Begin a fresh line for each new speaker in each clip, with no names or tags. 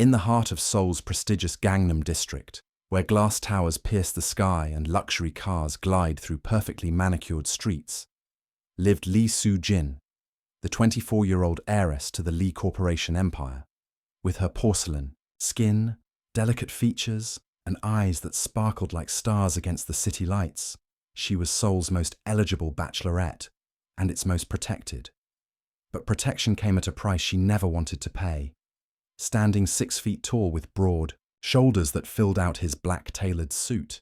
In the heart of Seoul's prestigious Gangnam district, where glass towers pierce the sky and luxury cars glide through perfectly manicured streets, lived Lee Soo-jin, the 24-year-old heiress to the Lee Corporation empire. With her porcelain, skin, delicate features, and eyes that sparkled like stars against the city lights, she was Seoul's most eligible bachelorette and its most protected. But protection came at a price she never wanted to pay. Standing 6 feet tall with broad shoulders that filled out his black tailored suit,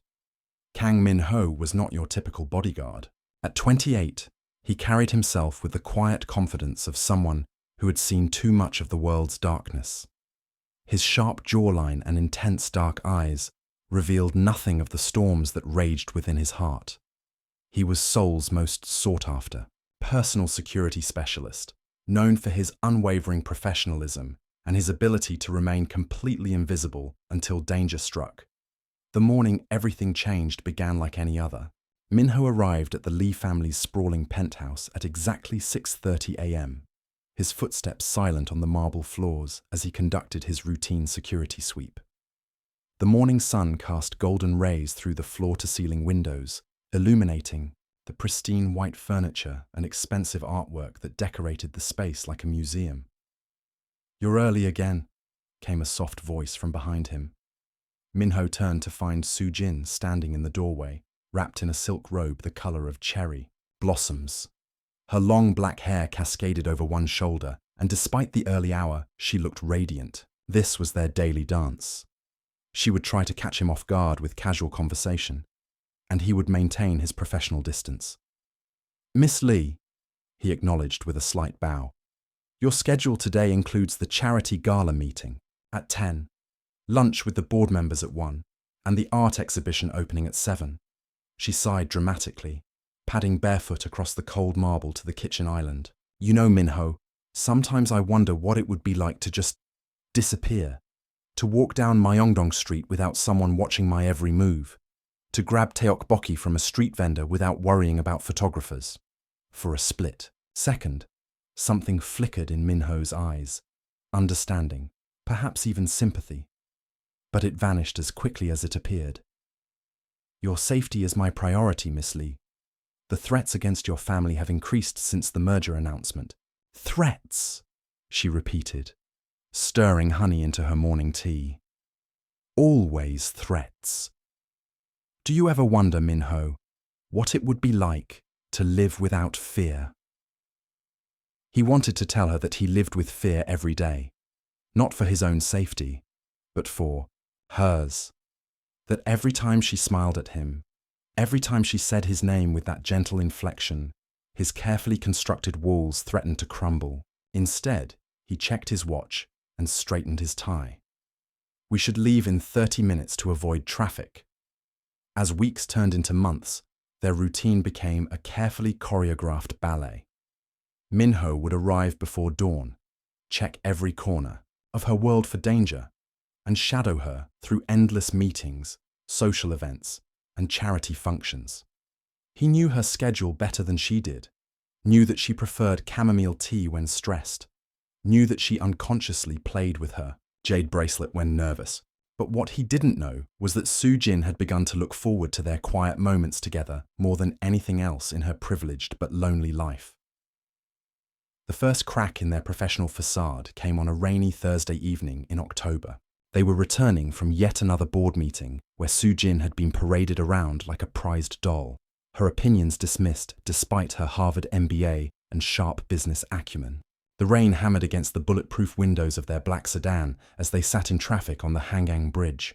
Kang Min-ho was not your typical bodyguard. At 28, he carried himself with the quiet confidence of someone who had seen too much of the world's darkness. His sharp jawline and intense dark eyes revealed nothing of the storms that raged within his heart. He was Seoul's most sought-after personal security specialist, known for his unwavering professionalism and his ability to remain completely invisible until danger struck. The morning everything changed began like any other. Min-ho arrived at the Lee family's sprawling penthouse at exactly 6:30 a.m., his footsteps silent on the marble floors as he conducted his routine security sweep. The morning sun cast golden rays through the floor-to-ceiling windows, illuminating the pristine white furniture and expensive artwork that decorated the space like a museum. "You're early again," came a soft voice from behind him. Min-ho turned to find Soo-jin standing in the doorway, wrapped in a silk robe the color of cherry blossoms. Her long black hair cascaded over one shoulder, and despite the early hour, she looked radiant. This was their daily dance. She would try to catch him off guard with casual conversation, and he would maintain his professional distance. "Miss Lee," he acknowledged with a slight bow, "your schedule today includes the charity gala meeting at 10, lunch with the board members at 1, and the art exhibition opening at 7. She sighed dramatically, padding barefoot across the cold marble to the kitchen island. "You know, Min-ho, sometimes I wonder what it would be like to just disappear, to walk down Myeongdong Street without someone watching my every move, to grab tteokbokki from a street vendor without worrying about photographers." For a split second, something flickered in Min-ho's eyes, understanding, perhaps even sympathy. But it vanished as quickly as it appeared. "Your safety is my priority, Miss Lee. The threats against your family have increased since the merger announcement." "Threats," she repeated, stirring honey into her morning tea. "Always threats. Do you ever wonder, Min-ho, what it would be like to live without fear?" He wanted to tell her that he lived with fear every day, not for his own safety, but for hers. That every time she smiled at him, every time she said his name with that gentle inflection, his carefully constructed walls threatened to crumble. Instead, he checked his watch and straightened his tie. "We should leave in 30 minutes to avoid traffic." As weeks turned into months, their routine became a carefully choreographed ballet. Min-ho would arrive before dawn, check every corner of her world for danger, and shadow her through endless meetings, social events, and charity functions. He knew her schedule better than she did, knew that she preferred chamomile tea when stressed, knew that she unconsciously played with her jade bracelet when nervous. But what he didn't know was that Soo-jin had begun to look forward to their quiet moments together more than anything else in her privileged but lonely life. The first crack in their professional facade came on a rainy Thursday evening in October. They were returning from yet another board meeting where Soo-jin had been paraded around like a prized doll, her opinions dismissed despite her Harvard MBA and sharp business acumen. The rain hammered against the bulletproof windows of their black sedan as they sat in traffic on the Hangang Bridge.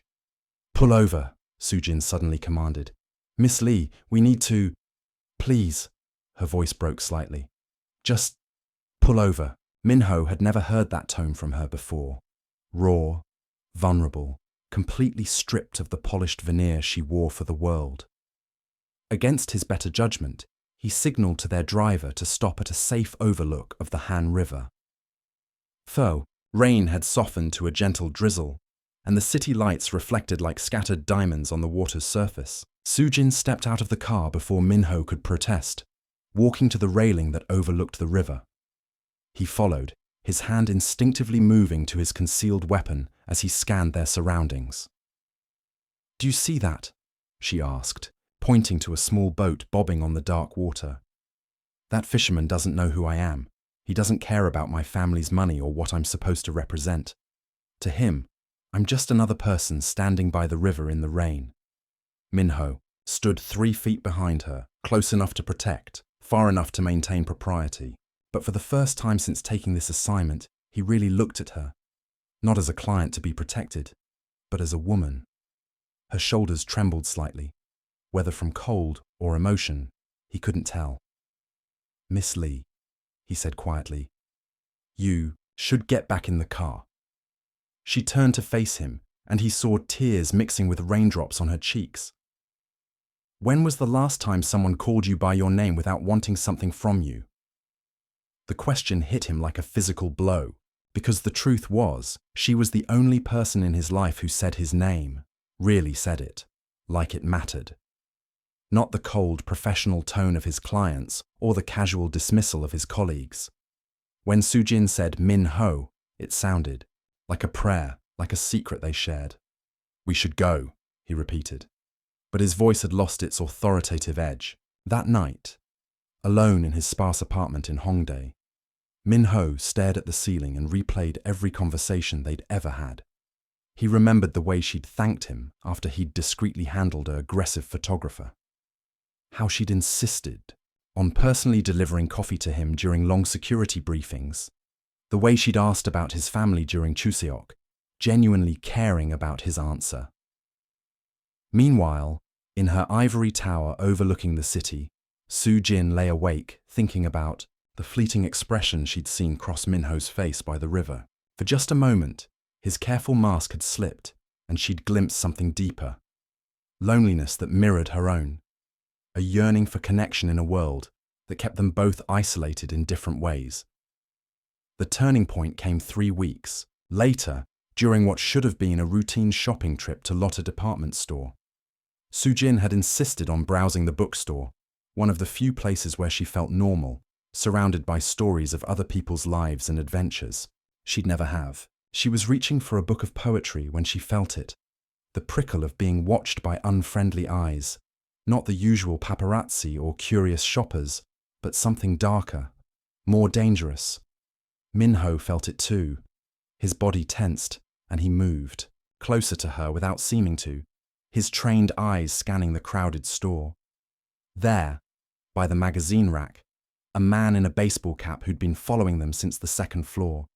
"Pull over," Soo-jin suddenly commanded. "Miss Lee, we need to—" "Please," her voice broke slightly. "Just pull over." Min-ho had never heard that tone from her before. Raw, vulnerable, completely stripped of the polished veneer she wore for the world. Against his better judgment, he signaled to their driver to stop at a safe overlook of the Han River. Rain had softened to a gentle drizzle, and the city lights reflected like scattered diamonds on the water's surface. Soo-jin stepped out of the car before Min-ho could protest, walking to the railing that overlooked the river. He followed, his hand instinctively moving to his concealed weapon as he scanned their surroundings. "Do you see that?" she asked, pointing to a small boat bobbing on the dark water. "That fisherman doesn't know who I am. He doesn't care about my family's money or what I'm supposed to represent. To him, I'm just another person standing by the river in the rain." Minho stood 3 feet behind her, close enough to protect, far enough to maintain propriety. But for the first time since taking this assignment, he really looked at her, not as a client to be protected, but as a woman. Her shoulders trembled slightly, whether from cold or emotion, he couldn't tell. "Miss Lee," he said quietly, "you should get back in the car." She turned to face him, and he saw tears mixing with raindrops on her cheeks. "When was the last time someone called you by your name without wanting something from you?" The question hit him like a physical blow, because the truth was, she was the only person in his life who said his name, really said it, like it mattered. Not the cold, professional tone of his clients or the casual dismissal of his colleagues. When Sujin said Min Ho, it sounded like a prayer, like a secret they shared. "We should go," he repeated. But his voice had lost its authoritative edge. That night, alone in his sparse apartment in Hongdae, Min Ho stared at the ceiling and replayed every conversation they'd ever had. He remembered the way she'd thanked him after he'd discreetly handled an aggressive photographer. How she'd insisted on personally delivering coffee to him during long security briefings. The way she'd asked about his family during Chuseok, genuinely caring about his answer. Meanwhile, in her ivory tower overlooking the city, Sujin lay awake, thinking about the fleeting expression she'd seen cross Minho's face by the river. For just a moment, his careful mask had slipped, and she'd glimpsed something deeper. Loneliness that mirrored her own. A yearning for connection in a world that kept them both isolated in different ways. The turning point came 3 weeks later, during what should have been a routine shopping trip to Lotte department store. Sujin had insisted on browsing the bookstore, one of the few places where she felt normal, surrounded by stories of other people's lives and adventures she'd never have. She was reaching for a book of poetry when she felt it, the prickle of being watched by unfriendly eyes, not the usual paparazzi or curious shoppers, but something darker, more dangerous. Minho felt it too. His body tensed, and he moved, closer to her without seeming to, his trained eyes scanning the crowded store. There, by the magazine rack, a man in a baseball cap who'd been following them since the 2nd floor.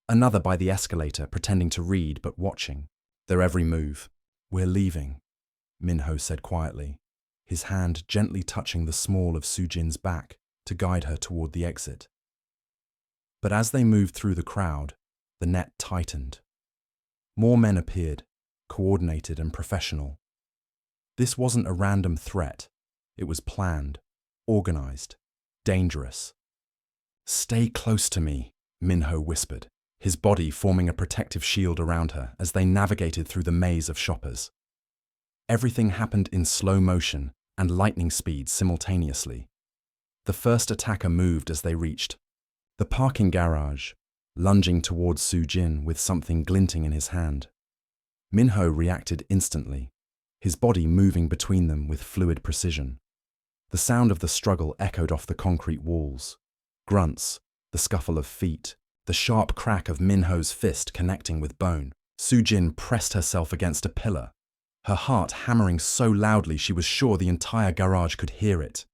Another by the escalator, pretending to read but watching their every move. "We're leaving," Minho said quietly, his hand gently touching the small of Sujin's back to guide her toward the exit. But as they moved through the crowd, the net tightened. More men appeared, coordinated and professional. This wasn't a random threat. It was planned, organized, dangerous. "Stay close to me," Minho whispered, his body forming a protective shield around her as they navigated through the maze of shoppers. Everything happened in slow motion and lightning speed simultaneously. The first attacker moved as they reached the parking garage, lunging towards Sujin with something glinting in his hand. Minho reacted instantly, his body moving between them with fluid precision. The sound of the struggle echoed off the concrete walls. Grunts, the scuffle of feet, the sharp crack of Minho's fist connecting with bone. Sujin pressed herself against a pillar, her heart hammering so loudly she was sure the entire garage could hear it.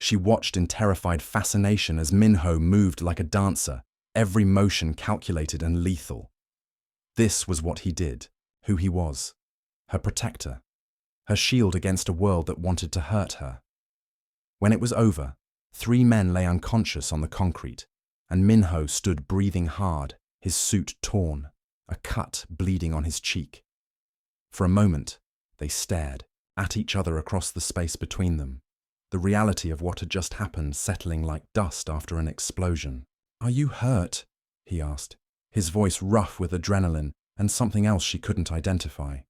She watched in terrified fascination as Minho moved like a dancer, every motion calculated and lethal. This was what he did, who he was, her protector, her shield against a world that wanted to hurt her. When it was over, 3 men lay unconscious on the concrete, and Minho stood breathing hard, his suit torn, a cut bleeding on his cheek. For a moment, they stared at each other across the space between them, the reality of what had just happened settling like dust after an explosion. "Are you hurt?" he asked, his voice rough with adrenaline and something else she couldn't identify.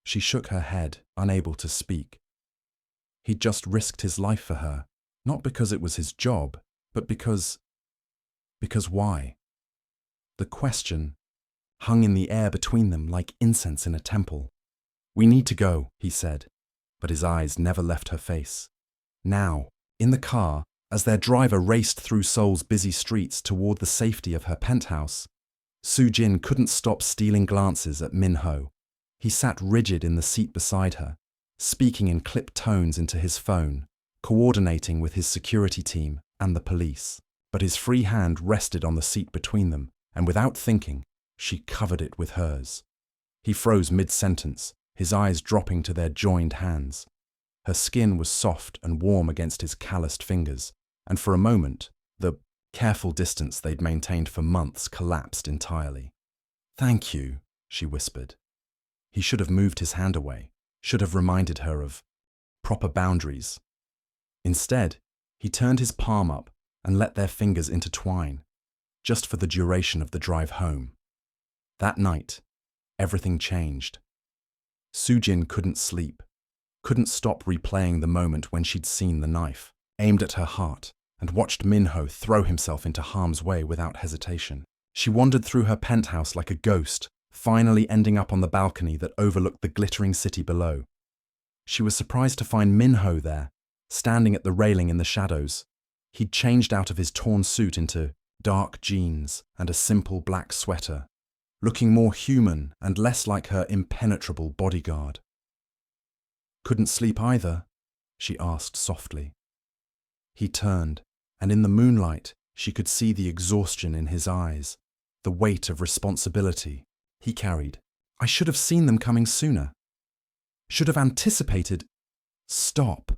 She shook her head, unable to speak. He'd just risked his life for her, not because it was his job, but because why? The question hung in the air between them like incense in a temple. "We need to go," he said, but his eyes never left her face. Now, in the car, as their driver raced through Seoul's busy streets toward the safety of her penthouse, Soo-jin couldn't stop stealing glances at Min-ho. He sat rigid in the seat beside her, speaking in clipped tones into his phone, coordinating with his security team and the police. But his free hand rested on the seat between them, and without thinking, she covered it with hers. He froze mid-sentence, his eyes dropping to their joined hands. Her skin was soft and warm against his calloused fingers, and for a moment, the careful distance they'd maintained for months collapsed entirely. "Thank you," she whispered. He should have moved his hand away, should have reminded her of proper boundaries. Instead, he turned his palm up and let their fingers intertwine, just for the duration of the drive home. That night, everything changed. Soo-jin couldn't sleep, couldn't stop replaying the moment when she'd seen the knife, aimed at her heart, and watched Min-ho throw himself into harm's way without hesitation. She wandered through her penthouse like a ghost, finally ending up on the balcony that overlooked the glittering city below. She was surprised to find Min-ho there, standing at the railing in the shadows. He'd changed out of his torn suit into dark jeans and a simple black sweater, looking more human and less like her impenetrable bodyguard. "Couldn't sleep either?" she asked softly. He turned, and in the moonlight she could see the exhaustion in his eyes, the weight of responsibility he carried. "I should have seen them coming sooner. Should have anticipated—" "Stop,"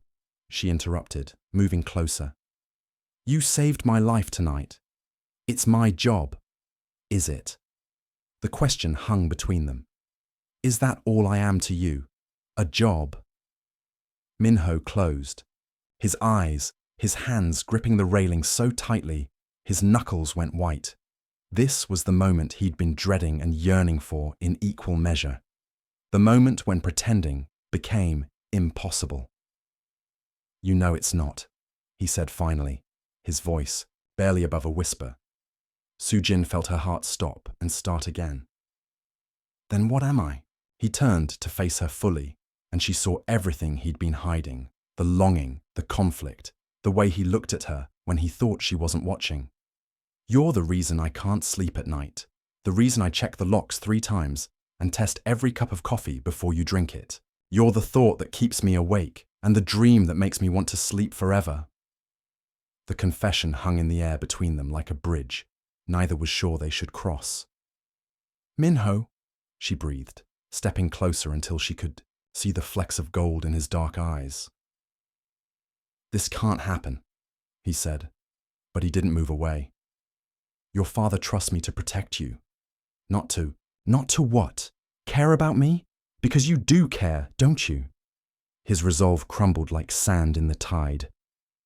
she interrupted, moving closer. "You saved my life tonight. It's my job. Is it?" The question hung between them. "Is that all I am to you? A job?" Min-ho closed. His eyes, his hands gripping the railing so tightly, his knuckles went white. This was the moment he'd been dreading and yearning for in equal measure. The moment when pretending became impossible. "You know it's not," he said finally, his voice barely above a whisper. Soo-jin felt her heart stop and start again. "Then what am I?" He turned to face her fully, and she saw everything he'd been hiding, the longing, the conflict, the way he looked at her when he thought she wasn't watching. "You're the reason I can't sleep at night, the reason I check the locks 3 times and test every cup of coffee before you drink it. You're the thought that keeps me awake and the dream that makes me want to sleep forever." The confession hung in the air between them like a bridge. Neither was sure they should cross. "Min-ho," she breathed, stepping closer until she could see the flecks of gold in his dark eyes. "This can't happen," he said, but he didn't move away. "Your father trusts me to protect you. Not to what? Care about me? Because you do care, don't you?" His resolve crumbled like sand in the tide.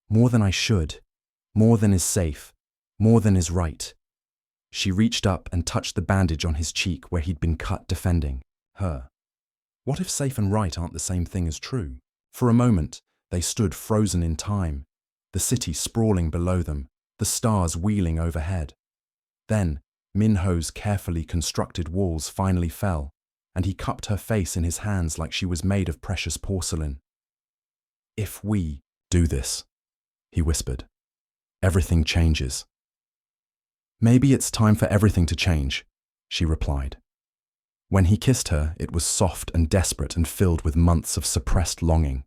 "More than I should. More than is safe. More than is right." She reached up and touched the bandage on his cheek where he'd been cut defending her. What if safe and right aren't the same thing as true? For a moment, they stood frozen in time, the city sprawling below them, the stars wheeling overhead. Then, Min-ho's carefully constructed walls finally fell, and he cupped her face in his hands like she was made of precious porcelain. "If we do this," he whispered, "everything changes." "Maybe it's time for everything to change," she replied. When he kissed her, it was soft and desperate and filled with months of suppressed longing.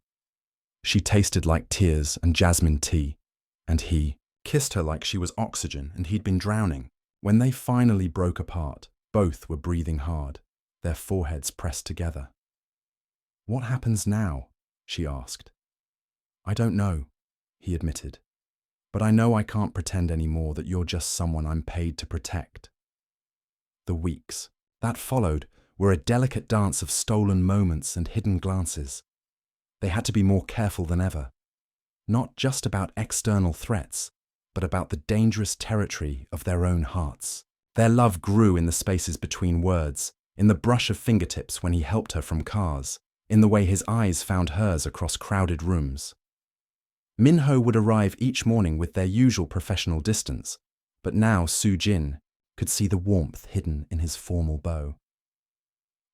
She tasted like tears and jasmine tea, and he kissed her like she was oxygen and he'd been drowning. When they finally broke apart, both were breathing hard, their foreheads pressed together. "What happens now?" she asked. "I don't know," he admitted. "But I know I can't pretend anymore that you're just someone I'm paid to protect." The weeks that followed were a delicate dance of stolen moments and hidden glances. They had to be more careful than ever. Not just about external threats, but about the dangerous territory of their own hearts. Their love grew in the spaces between words, in the brush of fingertips when he helped her from cars, in the way his eyes found hers across crowded rooms. Min-ho would arrive each morning with their usual professional distance, but now Soo-jin, could see the warmth hidden in his formal bow.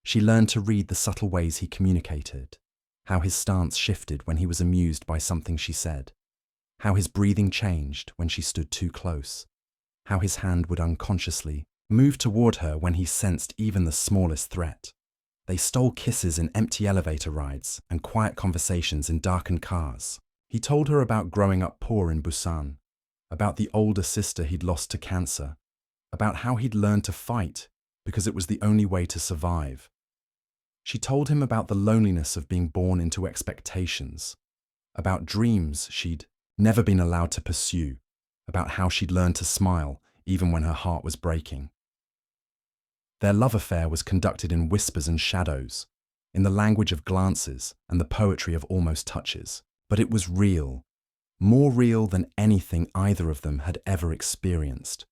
She learned to read the subtle ways he communicated, how his stance shifted when he was amused by something she said, how his breathing changed when she stood too close, how his hand would unconsciously move toward her when he sensed even the smallest threat. They stole kisses in empty elevator rides and quiet conversations in darkened cars. He told her about growing up poor in Busan, about the older sister he'd lost to cancer, about how he'd learned to fight because it was the only way to survive. She told him about the loneliness of being born into expectations, about dreams she'd never been allowed to pursue, about how she'd learned to smile even when her heart was breaking. Their love affair was conducted in whispers and shadows, in the language of glances and the poetry of almost touches. But it was real, more real than anything either of them had ever experienced.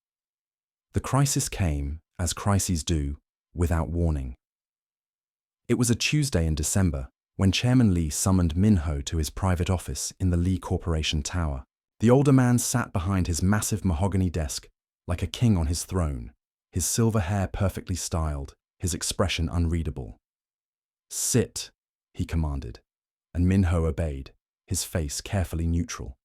The crisis came, as crises do, without warning. It was a Tuesday in December when Chairman Lee summoned Min-ho to his private office in the Lee Corporation Tower. The older man sat behind his massive mahogany desk like a king on his throne, his silver hair perfectly styled, his expression unreadable. "Sit," he commanded, and Min-ho obeyed, his face carefully neutral.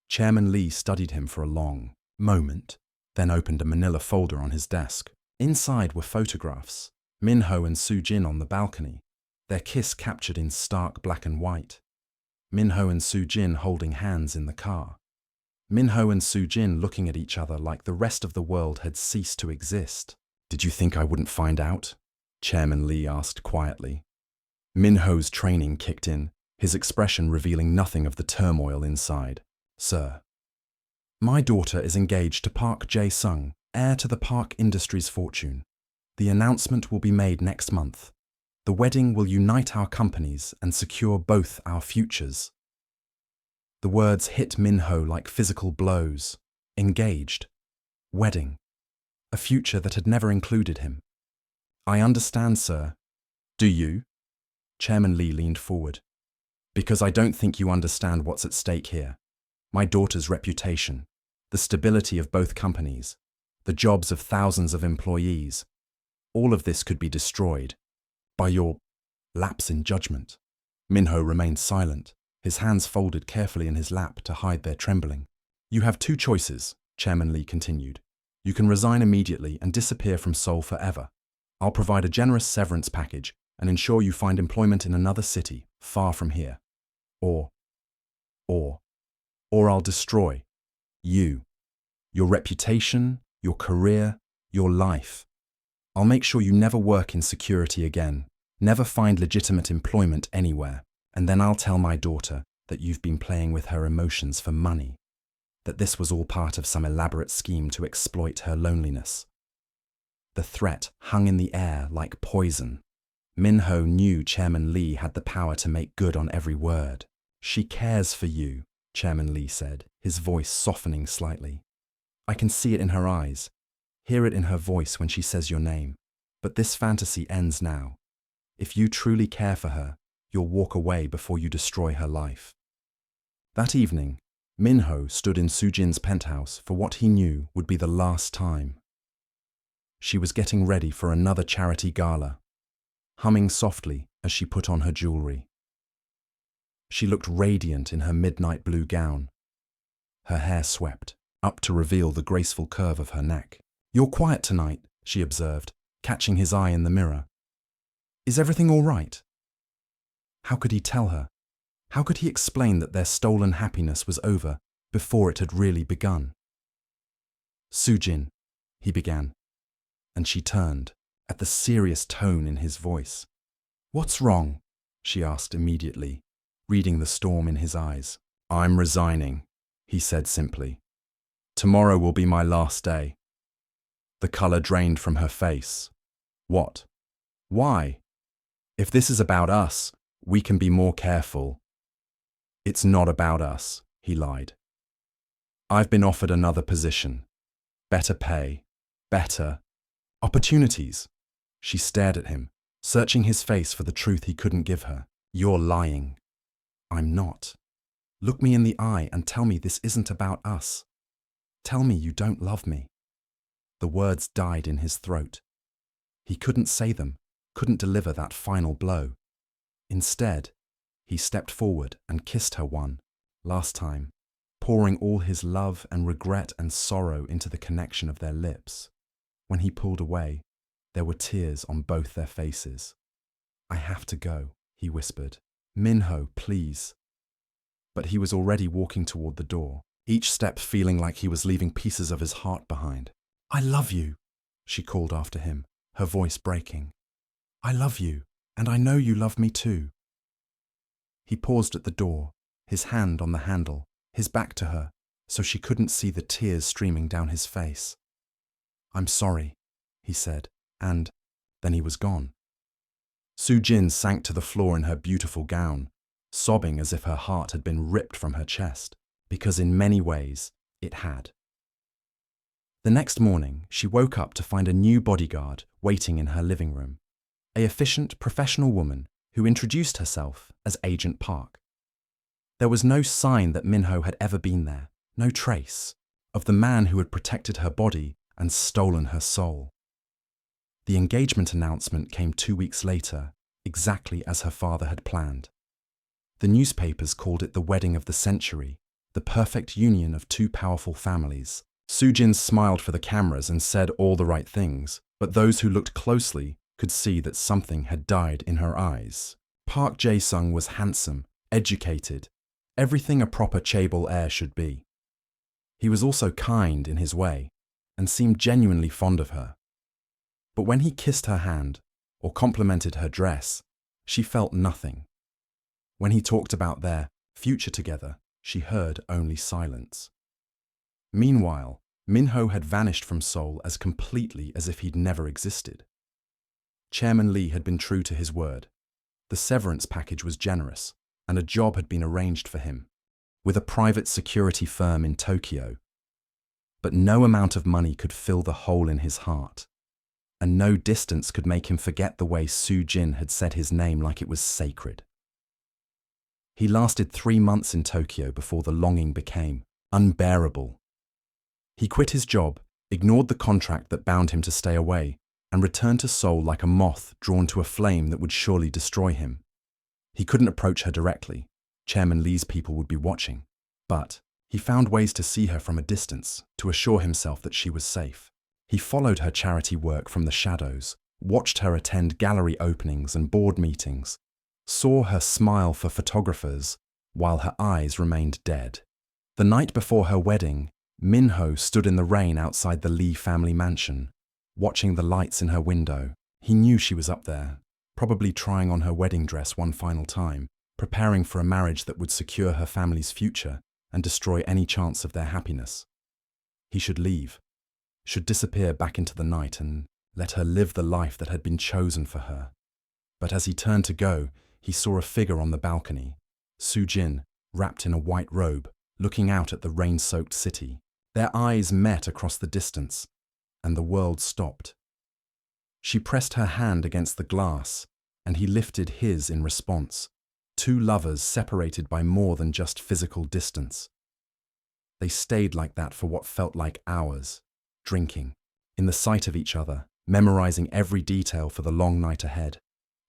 Chairman Lee studied him for a long moment, then opened a manila folder on his desk. Inside were photographs, Min-ho and Soo-jin on the balcony, their kiss captured in stark black and white. Min-ho and Soo-jin holding hands in the car. Min-ho and Soo-jin looking at each other like the rest of the world had ceased to exist. "Did you think I wouldn't find out?" Chairman Lee asked quietly. Min-ho's training kicked in, his expression revealing nothing of the turmoil inside. "Sir, my daughter is engaged to Park Jae-sung, heir to the Park Industries' fortune. The announcement will be made next month. The wedding will unite our companies and secure both our futures." The words hit Min-ho like physical blows. Engaged. Wedding. A future that had never included him. "I understand, sir." "Do you?" Chairman Lee leaned forward. "Because I don't think you understand what's at stake here. My daughter's reputation, the stability of both companies, the jobs of thousands of employees. All of this could be destroyed by your lapse in judgment." Min-ho remained silent, his hands folded carefully in his lap to hide their trembling. "You have two choices," Chairman Lee continued. "You can resign immediately and disappear from Seoul forever. I'll provide a generous severance package and ensure you find employment in another city, far from here. Or I'll destroy you, your reputation, your career, your life. I'll make sure you never work in security again, never find legitimate employment anywhere, and then I'll tell my daughter that you've been playing with her emotions for money, that this was all part of some elaborate scheme to exploit her loneliness." The threat hung in the air like poison. Min-ho knew Chairman Lee had the power to make good on every word. "She cares for you," Chairman Lee said, his voice softening slightly. "I can see it in her eyes, hear it in her voice when she says your name. But this fantasy ends now. If you truly care for her, you'll walk away before you destroy her life." That evening, Min-ho stood in Soo-jin's penthouse for what he knew would be the last time. She was getting ready for another charity gala, humming softly as she put on her jewelry. She looked radiant in her midnight blue gown, her hair swept up to reveal the graceful curve of her neck. "You're quiet tonight," she observed, catching his eye in the mirror. "Is everything all right?" How could he tell her? How could he explain that their stolen happiness was over before it had really begun? "Soo-jin," he began, and she turned, at the serious tone in his voice. "What's wrong?" she asked immediately, reading the storm in his eyes. "I'm resigning," he said simply. "Tomorrow will be my last day." The color drained from her face. "What? Why? If this is about us, we can be more careful." "It's not about us," he lied. "I've been offered another position. Better pay, better opportunities." She stared at him, searching his face for the truth he couldn't give her. "You're lying." "I'm not. Look me in the eye and tell me this isn't about us. Tell me you don't love me." The words died in his throat. He couldn't say them, couldn't deliver that final blow. Instead, he stepped forward and kissed her one last time, pouring all his love and regret and sorrow into the connection of their lips. When he pulled away, there were tears on both their faces. "I have to go," he whispered. "Minho, please." But he was already walking toward the door, each step feeling like he was leaving pieces of his heart behind. "I love you," she called after him, her voice breaking. "I love you, and I know you love me too." He paused at the door, his hand on the handle, his back to her, so she couldn't see the tears streaming down his face. "I'm sorry," he said, and then he was gone. Soo-jin sank to the floor in her beautiful gown, sobbing as if her heart had been ripped from her chest, because in many ways it had. The next morning, she woke up to find a new bodyguard waiting in her living room, an efficient, professional woman who introduced herself as Agent Park. There was no sign that Minho had ever been there, no trace of the man who had protected her body and stolen her soul. The engagement announcement came 2 weeks later, exactly as her father had planned. The newspapers called it the wedding of the century, the perfect union of two powerful families. Soo-jin smiled for the cameras and said all the right things, but those who looked closely could see that something had died in her eyes. Park Jae-sung was handsome, educated, everything a proper chaebol heir should be. He was also kind in his way, and seemed genuinely fond of her. But when he kissed her hand, or complimented her dress, she felt nothing. When he talked about their future together, she heard only silence. Meanwhile, Minho had vanished from Seoul as completely as if he'd never existed. Chairman Lee had been true to his word. The severance package was generous, and a job had been arranged for him, with a private security firm in Tokyo. But no amount of money could fill the hole in his heart, and no distance could make him forget the way Soo-jin had said his name like it was sacred. He lasted 3 months in Tokyo before the longing became unbearable. He quit his job, ignored the contract that bound him to stay away, and returned to Seoul like a moth drawn to a flame that would surely destroy him. He couldn't approach her directly. Chairman Lee's people would be watching. But he found ways to see her from a distance, to assure himself that she was safe. He followed her charity work from the shadows, watched her attend gallery openings and board meetings, saw her smile for photographers while her eyes remained dead. The night before her wedding, Minho stood in the rain outside the Lee family mansion, watching the lights in her window. He knew she was up there, probably trying on her wedding dress one final time, preparing for a marriage that would secure her family's future and destroy any chance of their happiness. He should leave, should disappear back into the night and let her live the life that had been chosen for her. But as he turned to go, he saw a figure on the balcony, Soo-jin, wrapped in a white robe, looking out at the rain-soaked city. Their eyes met across the distance, and the world stopped. She pressed her hand against the glass, and he lifted his in response, two lovers separated by more than just physical distance. They stayed like that for what felt like hours, drinking, in the sight of each other, memorizing every detail for the long night ahead.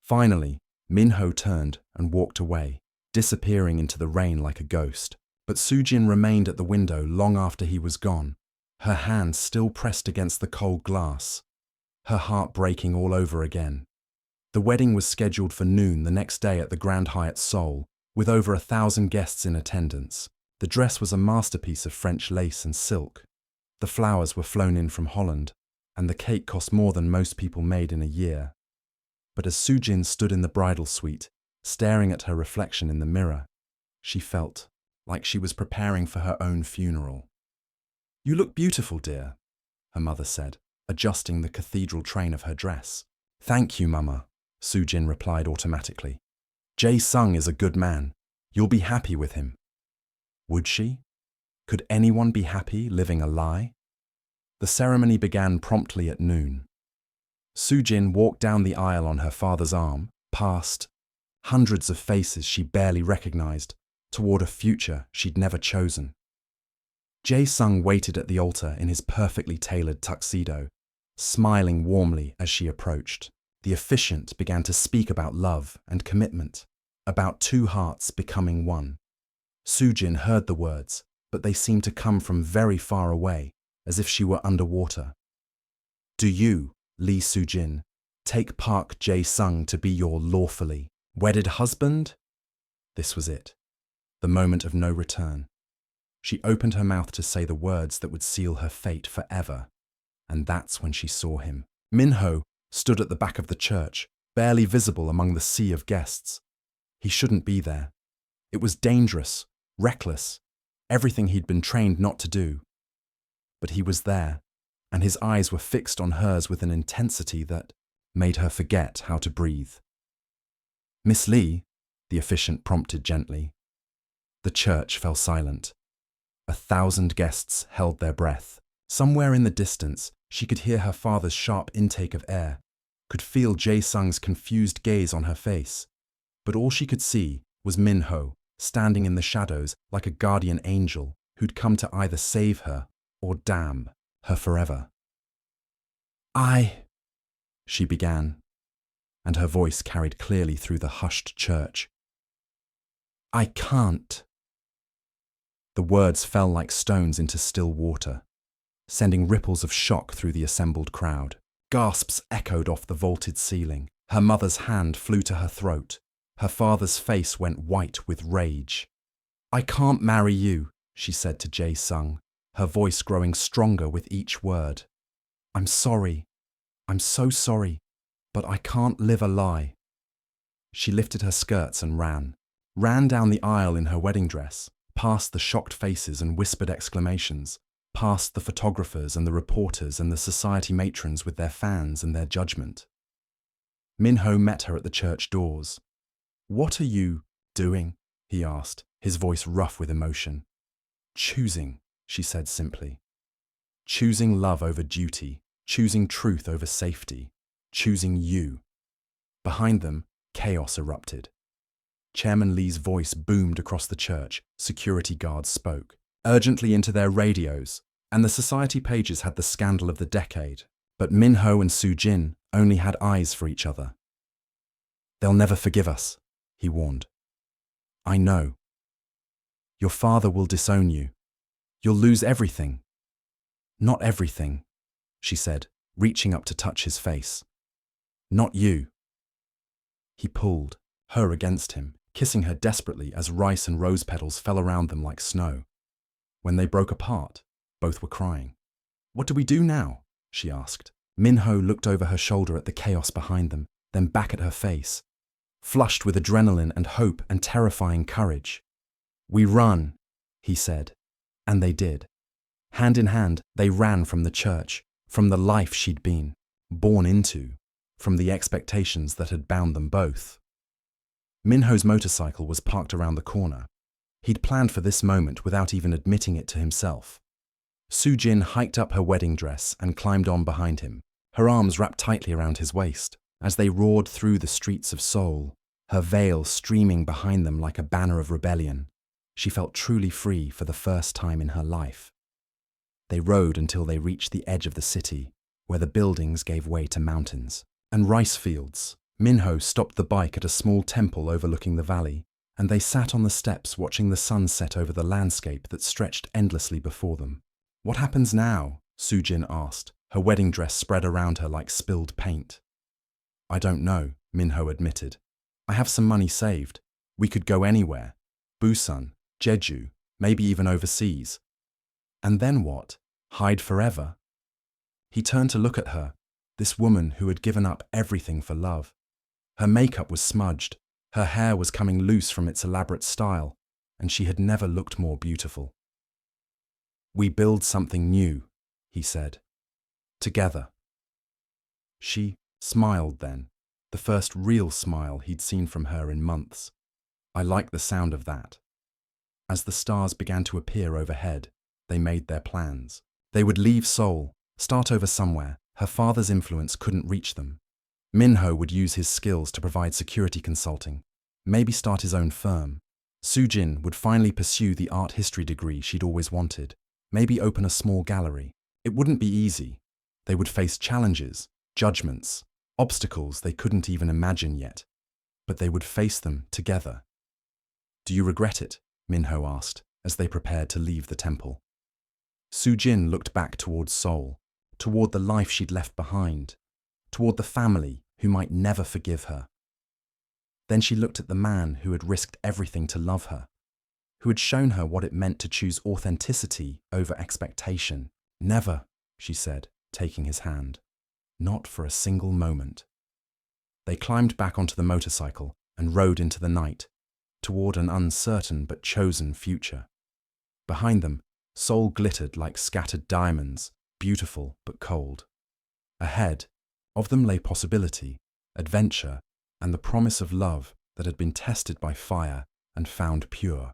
Finally, Minho turned and walked away, disappearing into the rain like a ghost. But Soo-jin remained at the window long after he was gone, her hand still pressed against the cold glass, her heart breaking all over again. The wedding was scheduled for noon the next day at the Grand Hyatt Seoul, with over 1,000 guests in attendance. The dress was a masterpiece of French lace and silk. The flowers were flown in from Holland, and the cake cost more than most people made in a year. But as Soo-jin stood in the bridal suite, staring at her reflection in the mirror, she felt like she was preparing for her own funeral. "You look beautiful, dear," her mother said, adjusting the cathedral train of her dress. "Thank you, Mama," Soo-jin replied automatically. "Jae-sung is a good man. You'll be happy with him." Would she? Could anyone be happy living a lie? The ceremony began promptly at noon. Soo-jin walked down the aisle on her father's arm, past hundreds of faces she barely recognized, toward a future she'd never chosen. Jae-sung waited at the altar in his perfectly tailored tuxedo, smiling warmly as she approached. The officiant began to speak about love and commitment, about two hearts becoming one. Soo-jin heard the words, but they seemed to come from very far away, as if she were underwater. Do you, Lee Soo-jin, take Park Jae-sung to be your lawfully wedded husband? This was it, the moment of no return. She opened her mouth to say the words that would seal her fate forever, and that's when she saw him. Min-ho stood at the back of the church, barely visible among the sea of guests. He shouldn't be there. It was dangerous, reckless, everything he'd been trained not to do. But he was there, and his eyes were fixed on hers with an intensity that made her forget how to breathe. Miss Lee, the officiant prompted gently. The church fell silent. 1,000 guests held their breath. Somewhere in the distance, she could hear her father's sharp intake of air, could feel Jae-sung's confused gaze on her face. But all she could see was Min-ho, standing in the shadows like a guardian angel who'd come to either save her or damn her forever. She began, and her voice carried clearly through the hushed church. I can't. The words fell like stones into still water, sending ripples of shock through the assembled crowd. Gasps echoed off the vaulted ceiling. Her mother's hand flew to her throat. Her father's face went white with rage. I can't marry you, she said to Jae-sung, her voice growing stronger with each word. I'm sorry. I'm so sorry, but I can't live a lie. She lifted her skirts and ran down the aisle in her wedding dress, past the shocked faces and whispered exclamations, past the photographers and the reporters and the society matrons with their fans and their judgment. Min-ho met her at the church doors. What are you doing? He asked, his voice rough with emotion. Choosing, she said simply. Choosing love over duty, choosing truth over safety, choosing you. Behind them, chaos erupted. Chairman Lee's voice boomed across the church. Security guards spoke, urgently into their radios, and the society pages had the scandal of the decade. But Min-ho and Soo-jin only had eyes for each other. They'll never forgive us, he warned. I know. Your father will disown you. You'll lose everything. Not everything, she said, reaching up to touch his face. Not you. He pulled her against him, kissing her desperately as rice and rose petals fell around them like snow. When they broke apart, both were crying. What do we do now? She asked. Min-ho looked over her shoulder at the chaos behind them, then back at her face, flushed with adrenaline and hope and terrifying courage. We run, he said, and they did. Hand in hand, they ran from the church, from the life she'd been born into, from the expectations that had bound them both. Min-ho's motorcycle was parked around the corner. He'd planned for this moment without even admitting it to himself. Soo-jin hiked up her wedding dress and climbed on behind him, her arms wrapped tightly around his waist, as they roared through the streets of Seoul, her veil streaming behind them like a banner of rebellion. She felt truly free for the first time in her life. They rode until they reached the edge of the city, where the buildings gave way to mountains and rice fields. Min-ho stopped the bike at a small temple overlooking the valley, and they sat on the steps watching the sun set over the landscape that stretched endlessly before them. What happens now? Soo-jin asked, her wedding dress spread around her like spilled paint. I don't know, Min-ho admitted. I have some money saved. We could go anywhere. Busan, Jeju, maybe even overseas. And then what? Hide forever? He turned to look at her, this woman who had given up everything for love. Her makeup was smudged, her hair was coming loose from its elaborate style, and she had never looked more beautiful. We build something new, he said. Together. She smiled then, the first real smile he'd seen from her in months. I liked the sound of that. As the stars began to appear overhead, they made their plans. They would leave Seoul, start over somewhere. Her father's influence couldn't reach them. Min-ho would use his skills to provide security consulting, maybe start his own firm. Soo-jin would finally pursue the art history degree she'd always wanted. maybe open a small gallery. It wouldn't be easy. They would face challenges, judgments, obstacles they couldn't even imagine yet. But they would face them together. Do you regret it? Minho asked, as they prepared to leave the temple. Soo-jin looked back toward Seoul, toward the life she'd left behind, toward the family who might never forgive her. Then she looked at the man who had risked everything to love her, who had shown her what it meant to choose authenticity over expectation. Never, she said, taking his hand. Not for a single moment. They climbed back onto the motorcycle and rode into the night, toward an uncertain but chosen future. Behind them, Seoul glittered like scattered diamonds, beautiful but cold. Ahead of them lay possibility, adventure, and the promise of love that had been tested by fire and found pure.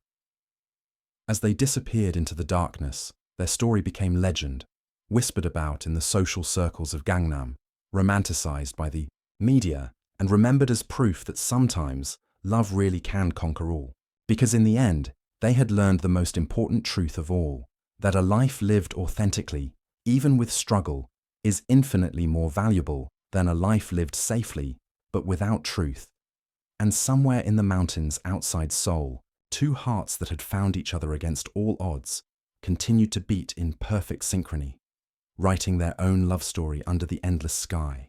As they disappeared into the darkness, their story became legend, whispered about in the social circles of Gangnam, romanticized by the media, and remembered as proof that sometimes love really can conquer all. Because in the end, they had learned the most important truth of all, that a life lived authentically, even with struggle, is infinitely more valuable than a life lived safely, but without truth. And somewhere in the mountains outside Seoul, two hearts that had found each other against all odds continued to beat in perfect synchrony, writing their own love story under the endless sky.